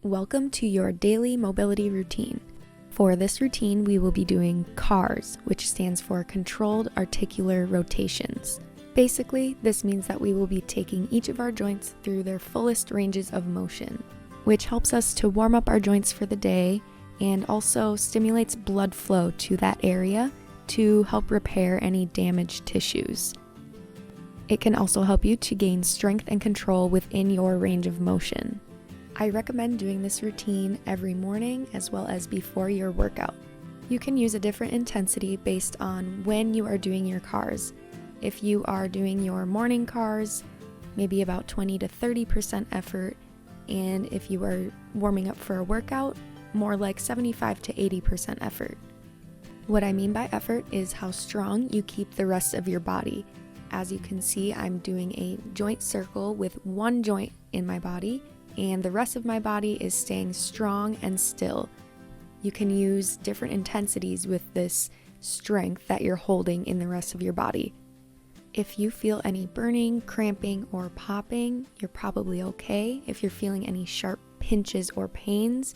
Welcome to your daily mobility routine. For this routine, we will be doing CARS, which stands for Controlled Articular Rotations. Basically, this means that we will be taking each of our joints through their fullest ranges of motion, which helps us to warm up our joints for the day and also stimulates blood flow to that area to help repair any damaged tissues. It can also help you to gain strength and control within your range of motion. I recommend doing this routine every morning as well as before your workout. You can use a different intensity based on when you are doing your CARS. If you are doing your morning CARS, maybe about 20 to 30% effort, and if you are warming up for a workout, more like 75 to 80% effort. What I mean by effort is how strong you keep the rest of your body. As you can see, I'm doing a joint circle with one joint in my body, and the rest of my body is staying strong and still. You can use different intensities with this strength that you're holding in the rest of your body. If you feel any burning, cramping, or popping, you're probably okay. If you're feeling any sharp pinches or pains,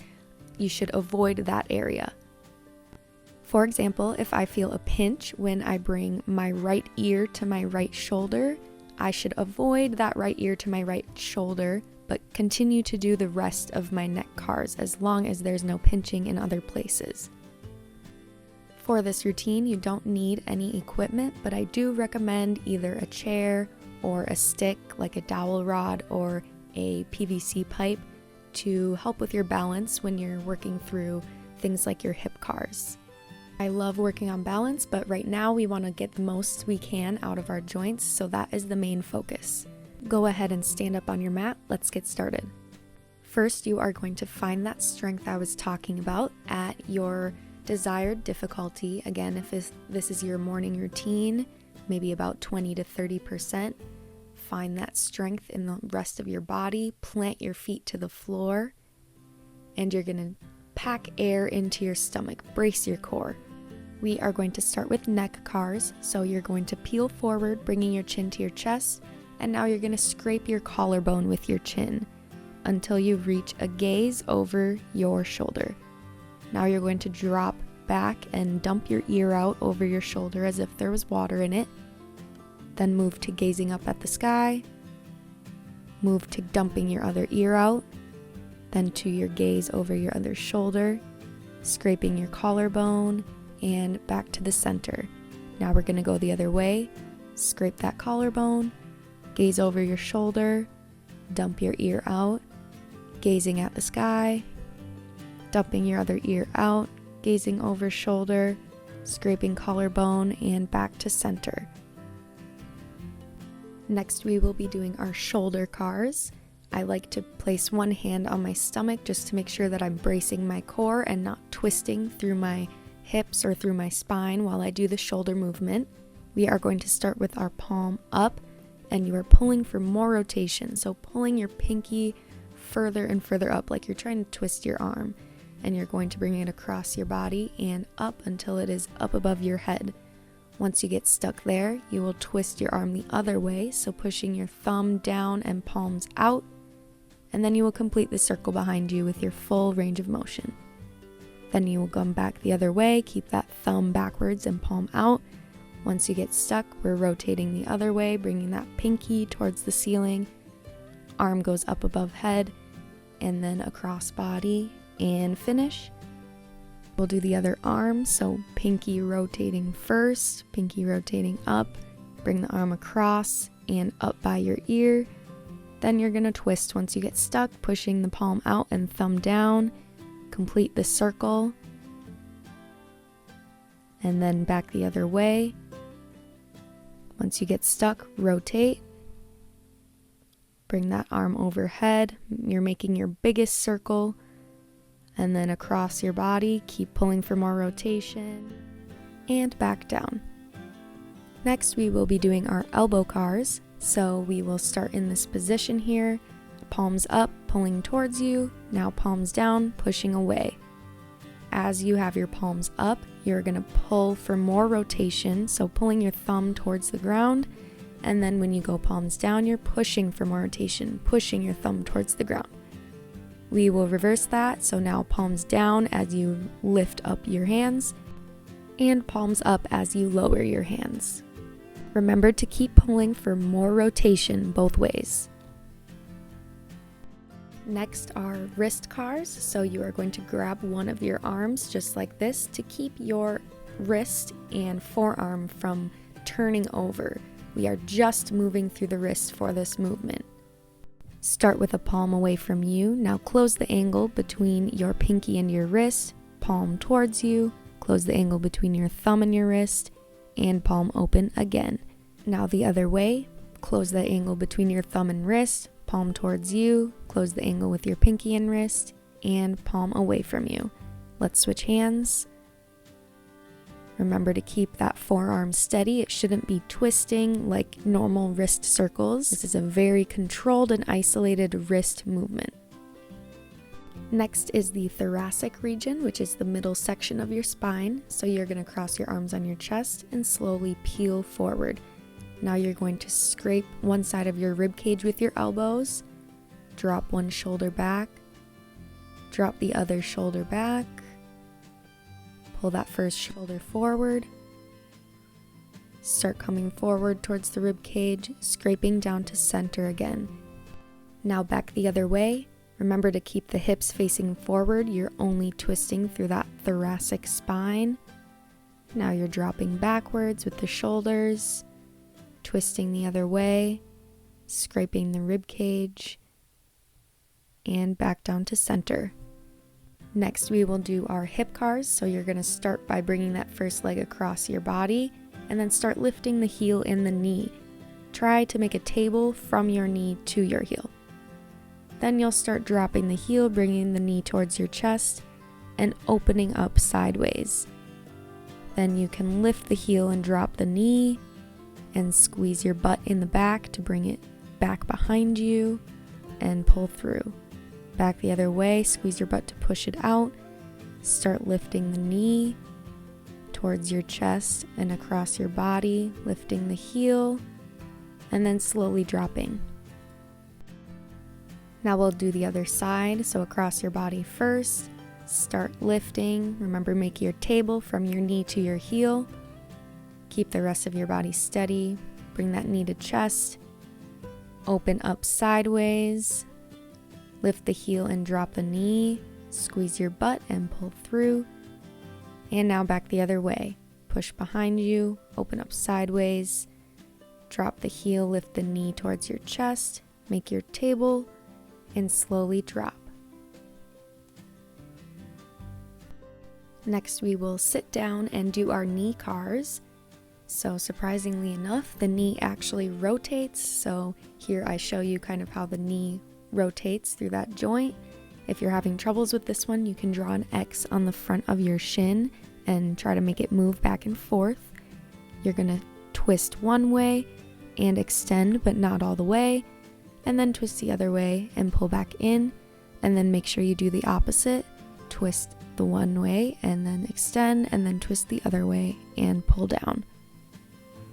you should avoid that area. For example, if I feel a pinch when I bring my right ear to my right shoulder, I should avoid that right ear to my right shoulder, but continue to do the rest of my neck CARS as long as there's no pinching in other places. For this routine, you don't need any equipment, but I do recommend either a chair or a stick like a dowel rod or a PVC pipe to help with your balance when you're working through things like your hip CARS. I love working on balance, but right now we want to get the most we can out of our joints, so that is the main focus. Go ahead and stand up on your mat. Let's get started. First, you are going to find that strength I was talking about at your desired difficulty. Again, if this is your morning routine, maybe about 20 to 30%. Find that strength in the rest of your body. Plant your feet to the floor, and you're going to pack air into your stomach. Brace your core. We are going to start with neck CARS, so you're going to peel forward, bringing your chin to your chest, and now you're going to scrape your collarbone with your chin until you reach a gaze over your shoulder. Now you're going to drop back and dump your ear out over your shoulder as if there was water in it. Then move to gazing up at the sky. Move to dumping your other ear out. Then to your gaze over your other shoulder, scraping your collarbone, and back to the center. Now we're going to go the other way. Scrape that collarbone, gaze over your shoulder, dump your ear out, gazing at the sky, dumping your other ear out, gazing over shoulder, scraping collarbone, and back to center. Next, we will be doing our shoulder CARS. I like to place one hand on my stomach just to make sure that I'm bracing my core and not twisting through my hips or through my spine while I do the shoulder movement. We are going to start with our palm up, and you are pulling for more rotation. So pulling your pinky further and further up like you're trying to twist your arm, and you're going to bring it across your body and up until it is up above your head. Once you get stuck there, you will twist your arm the other way, so pushing your thumb down and palms out, and then you will complete the circle behind you with your full range of motion. Then you will come back the other way, keep that thumb backwards and palm out. Once you get stuck, we're rotating the other way, bringing that pinky towards the ceiling. Arm goes up above head, and then across body, and finish. We'll do the other arm, so pinky rotating first, pinky rotating up, bring the arm across and up by your ear. Then you're going to twist once you get stuck, pushing the palm out and thumb down. Complete the circle, and then back the other way. Once you get stuck, rotate. Bring that arm overhead. You're making your biggest circle, and then across your body. Keep pulling for more rotation, and back down. Next, we will be doing our elbow CARS. So we will start in this position here. Palms up, pulling towards you. Now palms down, pushing away. As you have your palms up, you're going to pull for more rotation, so pulling your thumb towards the ground, and then when you go palms down, you're pushing for more rotation, pushing your thumb towards the ground. We will reverse that, so now palms down as you lift up your hands, and palms up as you lower your hands. Remember to keep pulling for more rotation both ways. Next are wrist cars, so you are going to grab one of your arms just like this to keep your wrist and forearm from turning over. We are just moving through the wrist for this movement. Start with a palm away from you. Now close the angle between your pinky and your wrist, palm towards you, close the angle between your thumb and your wrist, and palm open again. Now the other way, close the angle between your thumb and wrist, palm towards you, close the angle with your pinky and wrist, and palm away from you. Let's switch hands. Remember to keep that forearm steady. It shouldn't be twisting like normal wrist circles. This is a very controlled and isolated wrist movement. Next is the thoracic region, which is the middle section of your spine. So you're going to cross your arms on your chest and slowly peel forward. Now you're going to scrape one side of your rib cage with your elbows, drop one shoulder back, drop the other shoulder back, pull that first shoulder forward, start coming forward towards the rib cage, scraping down to center again. Now back the other way. Remember to keep the hips facing forward. You're only twisting through that thoracic spine. Now you're dropping backwards with the shoulders, twisting the other way, scraping the rib cage, and back down to center. Next, we will do our hip cars. So you're going to start by bringing that first leg across your body and then start lifting the heel and the knee. Try to make a table from your knee to your heel. Then you'll start dropping the heel, bringing the knee towards your chest and opening up sideways. Then you can lift the heel and drop the knee and squeeze your butt in the back to bring it back behind you and pull through. Back the other way, squeeze your butt to push it out. Start lifting the knee towards your chest and across your body, lifting the heel, and then slowly dropping. Now we'll do the other side, so across your body first. Start lifting. Remember, make your table from your knee to your heel. Keep the rest of your body steady. Bring that knee to chest. Open up sideways. Lift the heel and drop the knee. Squeeze your butt and pull through. And now back the other way. Push behind you. Open up sideways. Drop the heel, lift the knee towards your chest. Make your table and slowly drop. Next, we will sit down and do our knee cars. So surprisingly enough, the knee actually rotates. So here I show you kind of how the knee rotates through that joint. If you're having troubles with this one, you can draw an X on the front of your shin and try to make it move back and forth. You're going to twist one way and extend, but not all the way, and then twist the other way and pull back in, and then make sure you do the opposite. Twist the one way and then extend, and then twist the other way and pull down.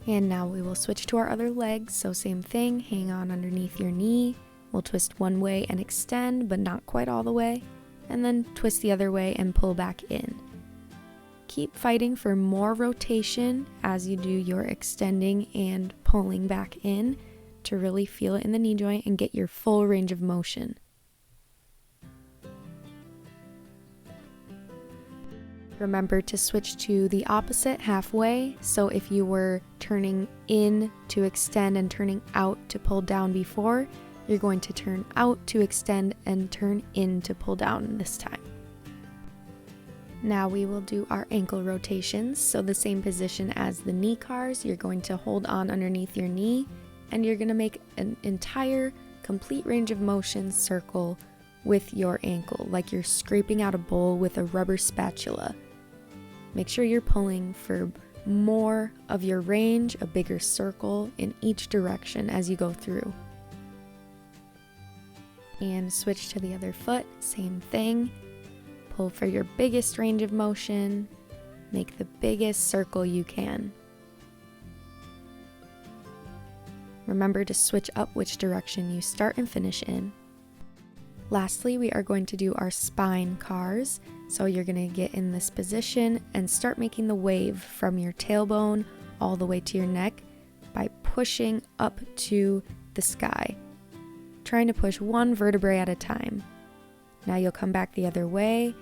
And now we will switch to our other leg. So same thing, hang on underneath your knee. We'll twist one way and extend, but not quite all the way, and then twist the other way and pull back in. Keep fighting for more rotation as you do your extending and pulling back in to really feel it in the knee joint and get your full range of motion. Remember to switch to the opposite halfway. So if you were turning in to extend and turning out to pull down before, you're going to turn out to extend and turn in to pull down this time. Now we will do our ankle rotations. So the same position as the knee cars, you're going to hold on underneath your knee and you're going to make an entire complete range of motion circle with your ankle, like you're scraping out a bowl with a rubber spatula. Make sure you're pulling for more of your range, a bigger circle in each direction as you go through. And switch to the other foot, same thing. Pull for your biggest range of motion. Make the biggest circle you can. Remember to switch up which direction you start and finish in. Lastly, we are going to do our spine cars. So you're going to get in this position and start making the wave from your tailbone all the way to your neck by pushing up to the sky, trying to push one vertebrae at a time. Now you'll come back the other way,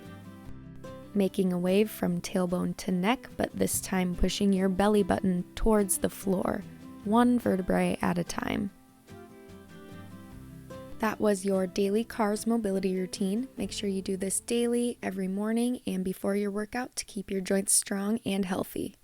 making a wave from tailbone to neck, but this time pushing your belly button towards the floor, one vertebrae at a time. That was your daily CARS mobility routine. Make sure you do this daily, every morning, and before your workout to keep your joints strong and healthy.